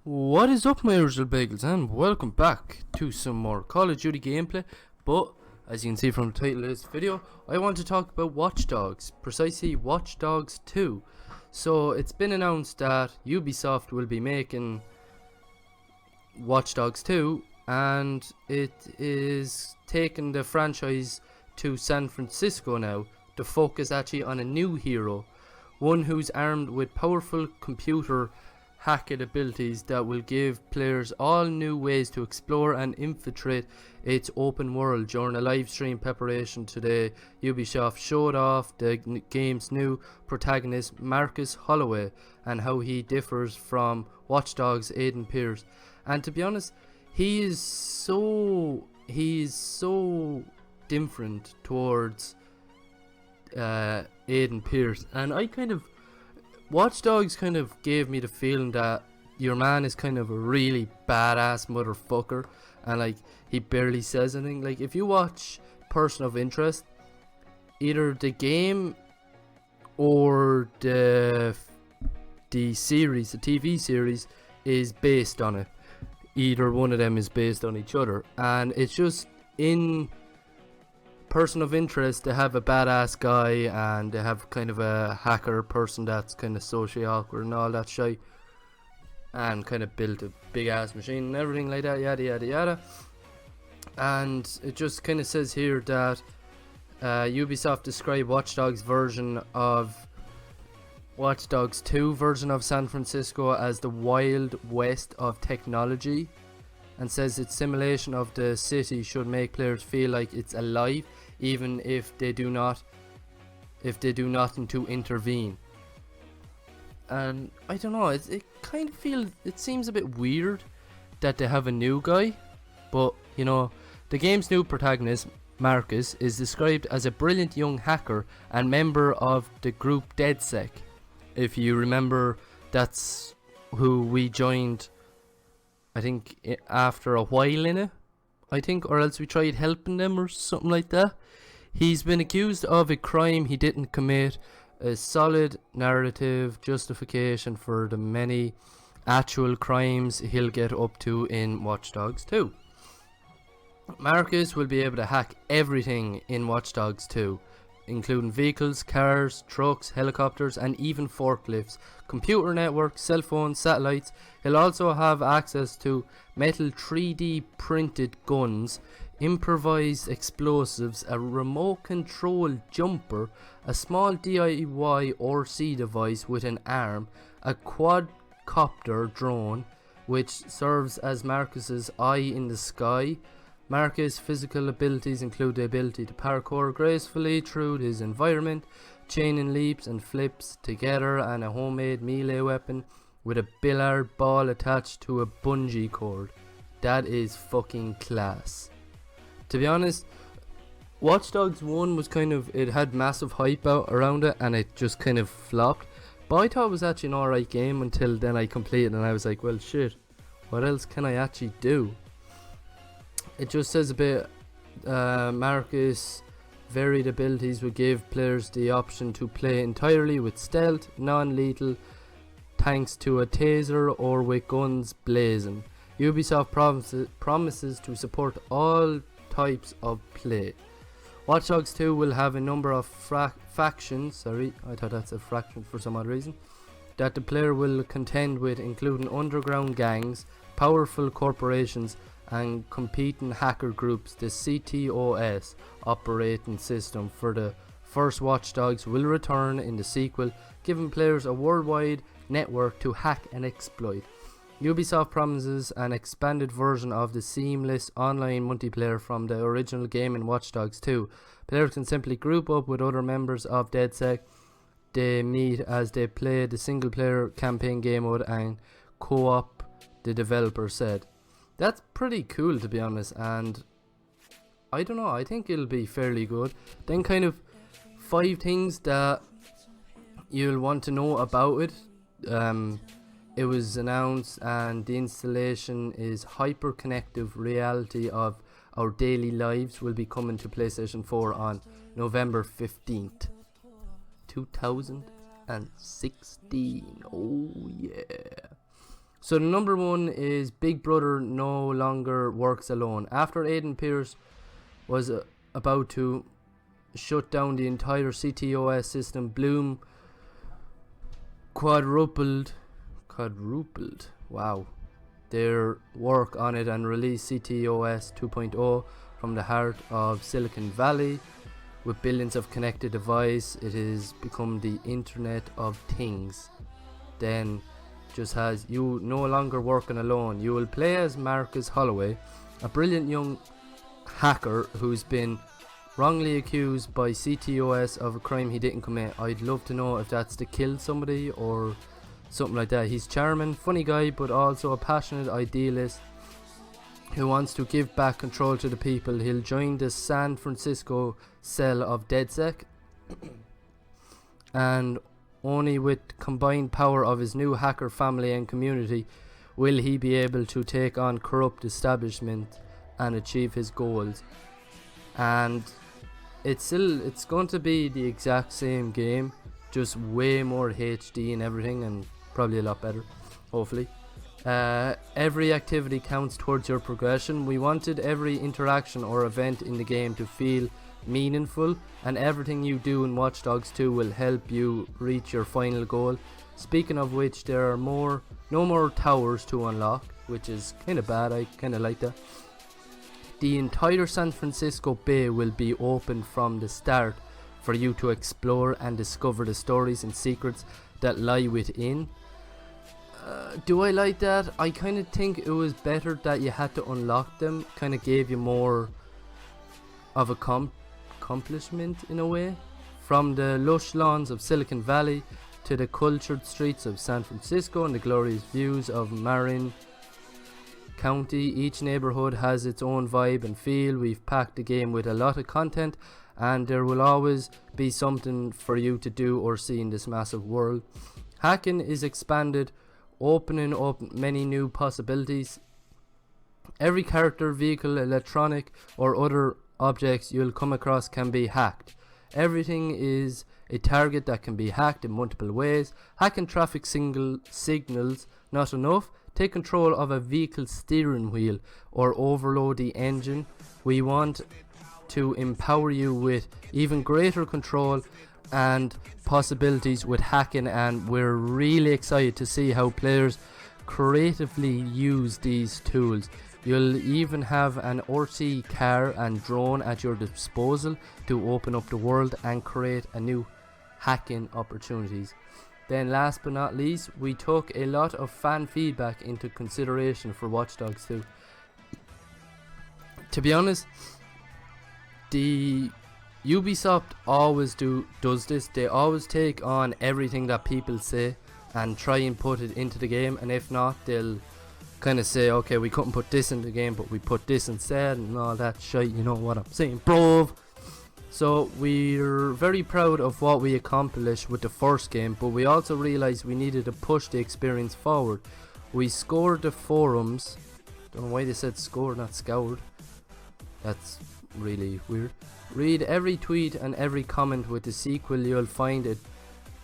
What is up, my original bagels, and welcome back to some more Call of Duty gameplay. But as you can see from the title of this video, I want to talk about Watchdogs, precisely Watchdogs 2. So it's been announced that Ubisoft will be making Watchdogs 2, and it is taking the franchise to San Francisco now to focus actually on a new hero, one who's armed with powerful computer hacking abilities that will give players all new ways to explore and infiltrate its open world. During a live stream preparation today, Ubisoft showed off the game's new protagonist, Marcus Holloway, and how he differs from Watchdogs' Aiden Pierce. And to be honest, he's so different towards Aiden Pierce, and Watchdogs kind of gave me the feeling that your man is kind of a really badass motherfucker, and like he barely says anything. Like if you watch Person of Interest, either the game or the series, the TV series, is based on it. Either one of them is based on each other, and it's just in Person of Interest, they have a badass guy and they have kind of a hacker person that's kind of socially awkward and all that shit, and kind of built a big ass machine and everything like that, yada yada yada. And it just kind of says here that Ubisoft described Watchdogs 2 version of San Francisco as the Wild West of technology, and says its simulation of the city should make players feel like it's alive, even if they do nothing to intervene. And I don't know, it seems a bit weird that they have a new guy, but you know, the game's new protagonist, Marcus, is described as a brilliant young hacker and member of the group DedSec. If you remember, that's who we joined, I think, after a while in it, or else we tried helping them or something like that. He's been accused of a crime he didn't commit, a solid narrative justification for the many actual crimes he'll get up to in Watchdogs 2. Marcus will be able to hack everything in Watchdogs 2, including vehicles, cars, trucks, helicopters, and even forklifts, computer networks, cell phones, satellites. He'll also have access to metal 3D printed guns, improvised explosives, a remote control jumper, a small DIY RC device with an arm, a quadcopter drone which serves as Marcus's eye in the sky. Marcus' physical abilities include the ability to parkour gracefully through his environment, chaining leaps and flips together, and a homemade melee weapon with a billiard ball attached to a bungee cord. That is fucking class. To be honest, Watch Dogs 1 was it had massive hype out around it, and it just kind of flopped. But I thought it was actually an alright game until then I completed, and I was like, well shit, what else can I actually do? It just says a bit, Marcus' varied abilities would give players the option to play entirely with stealth, non-lethal, thanks to a taser, or with guns blazing. Ubisoft promises to support all types of play. Watch Dogs 2 will have a number of factions, I thought that's a fraction for some odd reason, that the player will contend with, including underground gangs, powerful corporations, and competing hacker groups. The CTOS operating system for the first Watch Dogs will return in the sequel, giving players a worldwide network to hack and exploit. Ubisoft promises an expanded version of the seamless online multiplayer from the original game in Watch Dogs 2. Players can simply group up with other members of DedSec. They meet as they play the single player campaign game mode and co-op, the developer said. That's pretty cool, to be honest, and I don't know, I think it'll be fairly good. Then 5 things that you'll want to know about it. It was announced, and the installation is hyper-connective reality of our daily lives will be coming to PlayStation 4 on November 15th, 2016. Oh yeah. So the number one is Big Brother no longer works alone. After Aidan Pierce was about to shut down the entire CTOS system, Bloom quadrupled, wow, their work on it and released CTOS 2.0 from the heart of Silicon Valley. With billions of connected devices, it has become the Internet of Things. Then just has you no longer working alone. You will play as Marcus Holloway, a brilliant young hacker who's been wrongly accused by CTOS of a crime he didn't commit. I'd love to know if that's to kill somebody or something like that. He's charming, funny guy, but also a passionate idealist who wants to give back control to the people. He'll join the San Francisco cell of DedSec and only with combined power of his new hacker family and community will he be able to take on corrupt establishment and achieve his goals. And it's going to be the exact same game, just way more HD and everything, and probably a lot better, hopefully. Every activity counts towards your progression. We wanted every interaction or event in the game to feel meaningful, and everything you do in Watchdogs 2 will help you reach your final goal. Speaking of which, there are no more towers to unlock, which is kind of bad. I kind of like that. The entire San Francisco Bay will be open from the start for you to explore and discover the stories and secrets that lie within. Do I like that? I kind of think it was better that you had to unlock them. Kind of gave you more of a accomplishment in a way. From the lush lawns of Silicon Valley to the cultured streets of San Francisco and the glorious views of Marin County, each neighborhood has its own vibe and feel. We've packed the game with a lot of content, and there will always be something for you to do or see in this massive world. Hacking is expanded, opening up many new possibilities. Every character, vehicle, electronic or other objects you'll come across can be hacked. Everything is a target that can be hacked in multiple ways. Hacking traffic signals, not enough. Take control of a vehicle steering wheel or overload the engine. We want to empower you with even greater control and possibilities with hacking, and we're really excited to see how players creatively use these tools. You'll even have an RC car and drone at your disposal to open up the world and create a new hacking opportunities. Then last but not least, we took a lot of fan feedback into consideration for Watchdogs 2. To be honest, the Ubisoft always does this. They always take on everything that people say and try and put it into the game, and if not, they'll kind of say, okay, we couldn't put this in the game, but we put this instead, and all that shit, you know what I'm saying, bro. So we're very proud of what we accomplished with the first game, but we also realized we needed to push the experience forward. We scoured the forums. Don't know why they said scored, not scoured. That's really weird. Read every tweet and every comment. With the sequel, you'll find a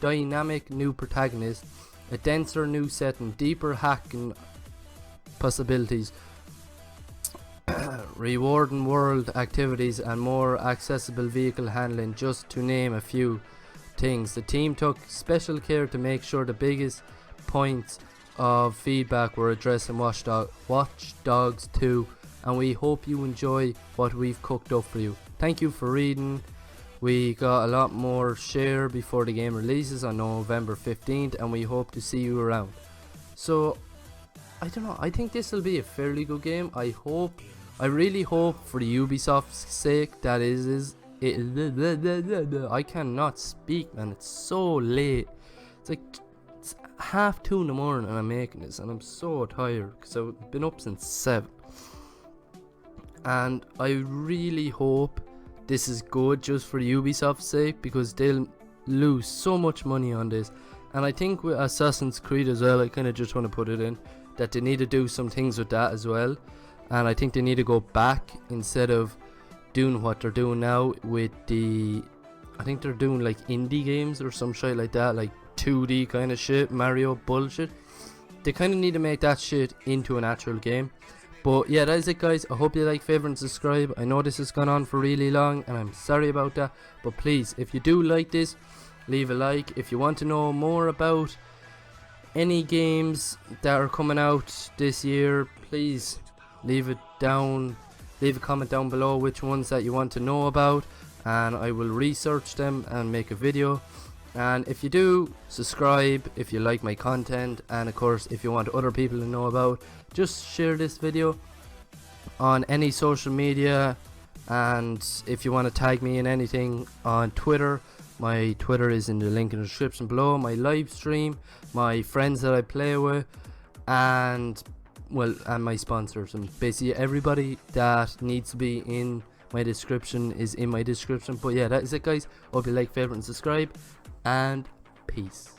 dynamic new protagonist, a denser new setting, deeper hacking possibilities, rewarding world activities, and more accessible vehicle handling, just to name a few things. The team took special care to make sure the biggest points of feedback were addressed in Watchdogs 2, and we hope you enjoy what we've cooked up for you. Thank you for reading. We got a lot more share before the game releases on November 15th, and we hope to see you around. So I don't know, I think this will be a fairly good game. I really hope for the Ubisoft's sake that I cannot speak, man. It's so late. It's 2:30 in the morning and I'm making this, and I'm so tired because I've been up since 7. And I really hope this is good just for Ubisoft's sake, because they'll lose so much money on this. And I think with Assassin's Creed as well, I kind of just want to put it in that they need to do some things with that as well. And I think they need to go back, instead of doing what they're doing now with I think they're doing like indie games or some shit like that, like 2D kind of shit, Mario bullshit. they kind of need to make that shit into an actual game. But yeah, that is it, guys. I hope you like, favorite, and subscribe. I know this has gone on for really long, and I'm sorry about that. But please, if you do like this, leave a like. If you want to know more about any games that are coming out this year, please leave a comment down below which ones that you want to know about, and I will research them and make a video. And if you do, subscribe if you like my content, and of course if you want other people to know about, just share this video on any social media. And if you want to tag me in anything on Twitter, my Twitter is in the link in the description below. My live stream, my friends that I play with, and my sponsors, and basically everybody that needs to be in my description is in my description. But yeah, that is it, guys. Hope you like, favorite, and subscribe, and peace.